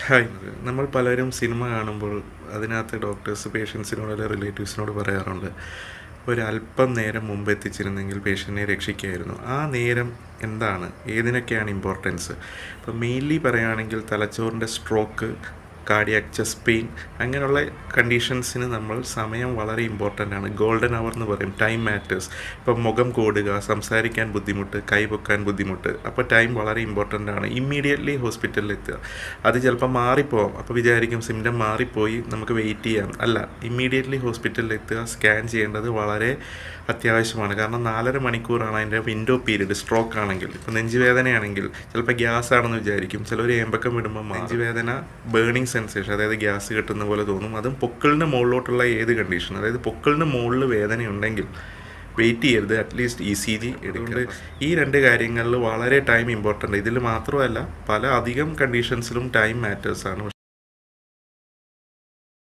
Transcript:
Hi. നമ്മൾ പലരും cinema കാണുമ്പോൾ അതിനകത്ത് ഡോക്ടേഴ്സ് പേഷ്യൻസിനോട് അല്ലെങ്കിൽ റിലേറ്റീവ്സിനോട് പറയാറുണ്ട്, ഒരല്പം നേരം മുമ്പ് എത്തിച്ചിരുന്നെങ്കിൽ പേഷ്യൻറ്റിനെ രക്ഷിക്കായിരുന്നു. ആ നേരം എന്താണ്? ഏതിനൊക്കെയാണ് ഇമ്പോർട്ടൻസ്? ഇപ്പോൾ മെയിൻലി പറയുകയാണെങ്കിൽ തലച്ചോറിൻ്റെ സ്ട്രോക്ക്, കാർഡിയാക് ചെസ്റ്റ് പെയിൻ അങ്ങനെയുള്ള കണ്ടീഷൻസിന് നമ്മൾ സമയം വളരെ ഇമ്പോർട്ടൻ്റ് ആണ്. ഗോൾഡൻ അവർ എന്ന് പറയും. Time matters. ഇപ്പം മുഖം കോടുക, സംസാരിക്കാൻ ബുദ്ധിമുട്ട്, കൈ പൊക്കാൻ ബുദ്ധിമുട്ട്, അപ്പോൾ ടൈം വളരെ ഇമ്പോർട്ടൻ്റ് ആണ്. ഇമ്മീഡിയറ്റ്ലി ഹോസ്പിറ്റലിൽ എത്തുക. അത് ചിലപ്പോൾ മാറിപ്പോവാം. അപ്പോൾ വിചാരിക്കും സിംറ്റം മാറിപ്പോയി നമുക്ക് വെയിറ്റ് ചെയ്യാം. അല്ല, ഇമ്മീഡിയറ്റ്ലി ഹോസ്പിറ്റലിൽ എത്തുക. സ്കാൻ ചെയ്യേണ്ടത് വളരെ അത്യാവശ്യമാണ്. കാരണം 4.5 മണിക്കൂറാണ് അതിൻ്റെ വിൻഡോ പീരീഡ്. സ്ട്രോക്ക് ആണെങ്കിൽ, ഇപ്പോൾ നെഞ്ചുവേദനയാണെങ്കിൽ ചിലപ്പോൾ ഗ്യാസ് ആണെന്ന് വിചാരിക്കും. ചിലർ ഏമ്പക്കം വിടുമ്പോൾ നെഞ്ചുവേദന, ബേണിംഗ് സെൻസേഷൻ, അതായത് ഗ്യാസ് കിട്ടുന്ന പോലെ തോന്നും. അതും പൊക്കിളിൻ്റെ മുകളിലോട്ടുള്ള ഏത് കണ്ടീഷൻ, അതായത് പൊക്കിളിൻ്റെ മുകളിൽ വേദനയുണ്ടെങ്കിൽ വെയിറ്റ് ചെയ്യരുത്, അറ്റ്ലീസ്റ്റ് ECG എടുക്കുന്നത്. ഈ രണ്ട് കാര്യങ്ങളിൽ വളരെ ടൈം ഇമ്പോർട്ടൻ്റ്. ഇതിൽ മാത്രമല്ല, പല അധികം കണ്ടീഷൻസിലും ടൈം മാറ്റേഴ്സാണ്.